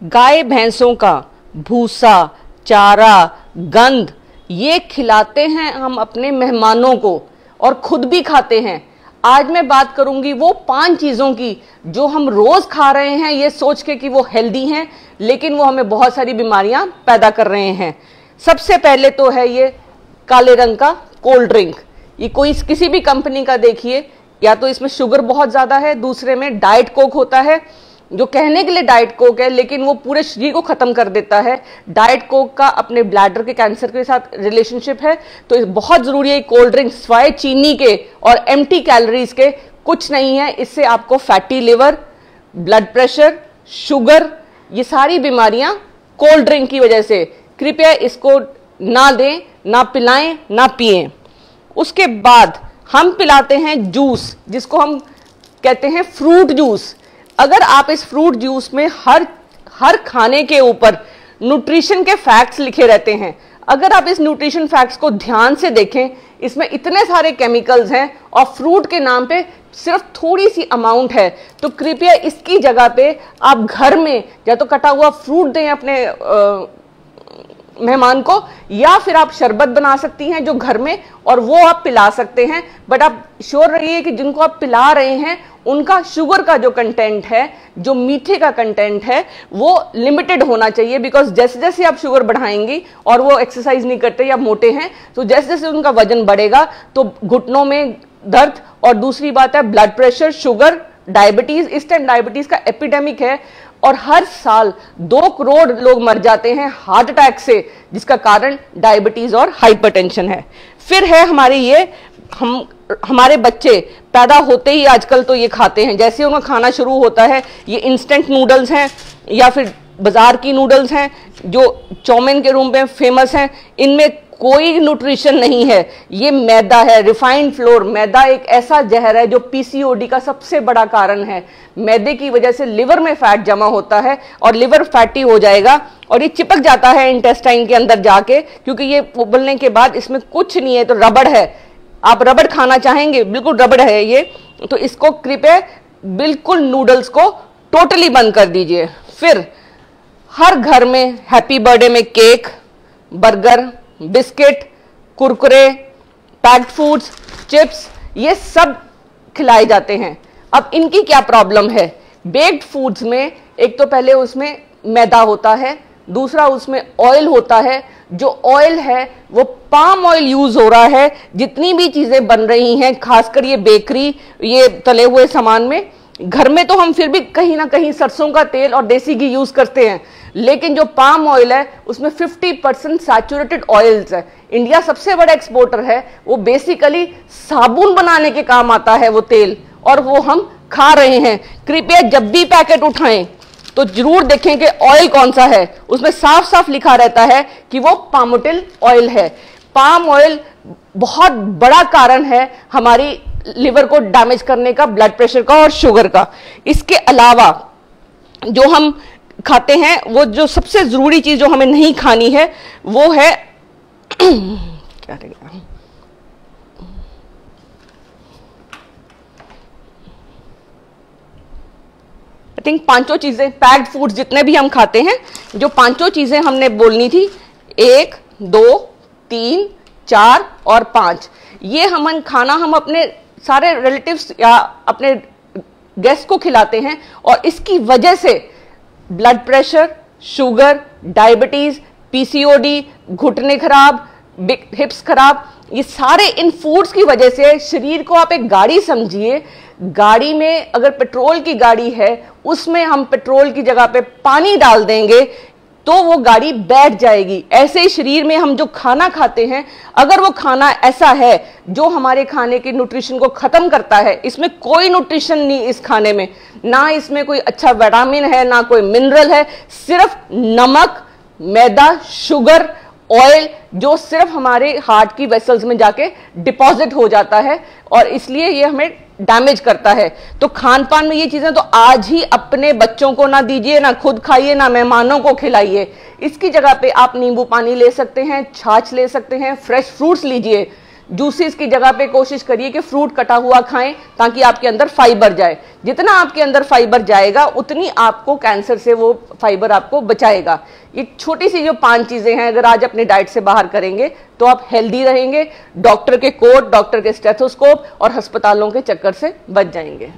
गाय भैंसों का भूसा, चारा, गंध ये खिलाते हैं हम अपने मेहमानों को और खुद भी खाते हैं। आज मैं बात करूंगी वो 5 चीजों की जो हम रोज खा रहे हैं ये सोच के कि वो हेल्दी हैं, लेकिन वो हमें बहुत सारी बीमारियां पैदा कर रहे हैं। सबसे पहले तो है ये काले रंग का कोल्ड ड्रिंक। ये कोई किसी भी कंपनी का देखिए, या तो इसमें शुगर बहुत ज्यादा है, दूसरे में डाइट कोक होता है जो कहने के लिए डाइट कोक है लेकिन वो पूरे शरीर को खत्म कर देता है। डाइट कोक का अपने ब्लैडर के कैंसर के साथ रिलेशनशिप है, तो बहुत जरूरी है कोल्ड ड्रिंक स्वाय चीनी के और एम्प्टी कैलोरीज के कुछ नहीं है। इससे आपको fatty liver, blood pressure, sugar ये सारी बीमारियां कोल्ड ड्रिंक की वजह से। कृपया इसको ना दें, ना पिलाएं, ना पिएं। उसके बाद हम पिलाते हैं जूस, जिसको हम कहते हैं फ्रूट जूस। अगर आप इस फ्रूट जूस में हर खाने के ऊपर न्यूट्रिशन के फैक्ट्स लिखे रहते हैं, अगर आप इस न्यूट्रिशन फैक्ट्स को ध्यान से देखें, इसमें इतने सारे केमिकल्स हैं और फ्रूट के नाम पे सिर्फ थोड़ी सी अमाउंट है, तो कृपया इसकी जगह पे आप घर में या तो कटा हुआ फ्रूट दें अपने मेहमान को, या फिर आप शरबत बना सकती हैं जो घर में और वो आप पिला सकते हैं। बट आप श्योर रहिए कि जिनको आप पिला रहे हैं उनका शुगर का जो कंटेंट है, जो मीठे का कंटेंट है, वो लिमिटेड होना चाहिए। बिकॉज जैसे जैसे आप शुगर बढ़ाएंगी और वो एक्सरसाइज नहीं करते या मोटे हैं, तो जैसे जैसे उनका वजन बढ़ेगा तो घुटनों में दर्द, और दूसरी बात है ब्लड प्रेशर, शुगर, डायबिटीज। इस टाइम डायबिटीज का एपिडेमिक है और हर साल 2 करोड़ लोग मर जाते हैं हार्ट अटैक से, जिसका कारण डायबिटीज और हाइपरटेंशन है। फिर है हमारे बच्चे पैदा होते ही आजकल तो ये खाते हैं, जैसे उनका खाना शुरू होता है ये इंस्टेंट नूडल्स हैं या फिर बाजार की नूडल्स हैं जो चाउमीन के रूप में फेमस हैं। इनमें कोई न्यूट्रिशन नहीं है, ये मैदा है, रिफाइंड फ्लोर। मैदा एक ऐसा जहर है जो पीसीओडी का सबसे बड़ा कारण है। मैदे की वजह से लिवर में फैट जमा होता है और लिवर फैटी हो जाएगा और ये चिपक जाता है इंटेस्टाइन के अंदर जाके, क्योंकि ये उबलने के बाद इसमें कुछ नहीं है, तो रबड़ है। आप रबड़ खाना चाहेंगे, बिल्कुल रबड़ है ये, तो इसको कृपया बिल्कुल नूडल्स को टोटली बंद कर दीजिए। फिर हर घर में हैप्पी बर्थडे में cake, burger, biscuit, Kurkure, packed foods, chips ये सब खिलाए जाते हैं। अब इनकी क्या प्रॉब्लम है? बेक्ड फूड्स में एक तो पहले उसमें मैदा होता है, दूसरा उसमें ऑयल होता है। जो ऑयल है वो पाम ऑयल यूज हो रहा है। जितनी भी चीजें बन रही हैं, खासकर ये बेकरी, ये तले हुए सामान में, घर में तो हम फिर भी कहीं ना कहीं सरसों का तेल और देसी घी यूज करते हैं, लेकिन जो पाम ऑयल है उसमें 50% सैचुरेटेड ऑयल्स है। इंडिया सबसे बड़ा एक्सपोर्टर है, वो बेसिकली साबुन बनाने के काम आता है वो तेल, और वो हम खा रहे हैं। कृपया जब भी पैकेट उठाएं तो जरूर देखें कि ऑयल कौन सा है। उसमें साफ साफ लिखा रहता है कि वो पामोटिल ऑयल है। पाम ऑयल बहुत बड़ा कारण है हमारी लिवर को डैमेज करने का, ब्लड प्रेशर का और शुगर का। इसके अलावा जो हम खाते हैं, वो जो सबसे जरूरी चीज जो हमें नहीं खानी है वो है क्या रहेगा, आई थिंक 5 चीजें, पैक्ड फूड्स जितने भी हम खाते हैं, जो 5 चीजें हमने बोलनी थी, 1, 2, 3, 4 और 5, ये हम खाना हम अपने सारे रिलेटिव्स या अपने गेस्ट को खिलाते हैं, और इसकी वजह से blood pressure, sugar, diabetes, PCOD, घुटने खराब, हिप्स खराब, ये सारे इन फूड्स की वजह से। शरीर को आप एक गाड़ी समझिए, गाड़ी में अगर पेट्रोल की गाड़ी है, उसमें हम पेट्रोल की जगह पे पानी डाल देंगे तो वो गाड़ी बैठ जाएगी। ऐसे ही शरीर में हम जो खाना खाते हैं, अगर वो खाना ऐसा है जो हमारे खाने के न्यूट्रिशन को खत्म करता है, इसमें कोई न्यूट्रिशन नहीं इस खाने में, ना इसमें कोई अच्छा विटामिन है, ना कोई मिनरल है, सिर्फ नमक, मैदा, शुगर, ऑयल, जो सिर्फ हमारे हार्ट की वेसल्स में जाके डिपॉजिट हो जाता है और इसलिए ये हमें डैमेज करता है। तो खान पान में ये चीजें तो आज ही अपने बच्चों को ना दीजिए, ना खुद खाइए, ना मेहमानों को खिलाइए। इसकी जगह पे आप नींबू पानी ले सकते हैं, छाछ ले सकते हैं, फ्रेश फ्रूट्स लीजिए। जूसेस की जगह पे कोशिश करिए कि फ्रूट कटा हुआ खाएं ताकि आपके अंदर फाइबर जाए। जितना आपके अंदर फाइबर जाएगा उतनी आपको कैंसर से वो फाइबर आपको बचाएगा। ये छोटी सी जो 5 चीजें हैं अगर आज अपने डाइट से बाहर करेंगे तो आप हेल्दी रहेंगे, डॉक्टर के कोट, डॉक्टर के स्टेथोस्कोप और अस्पतालों के चक्कर से बच जाएंगे।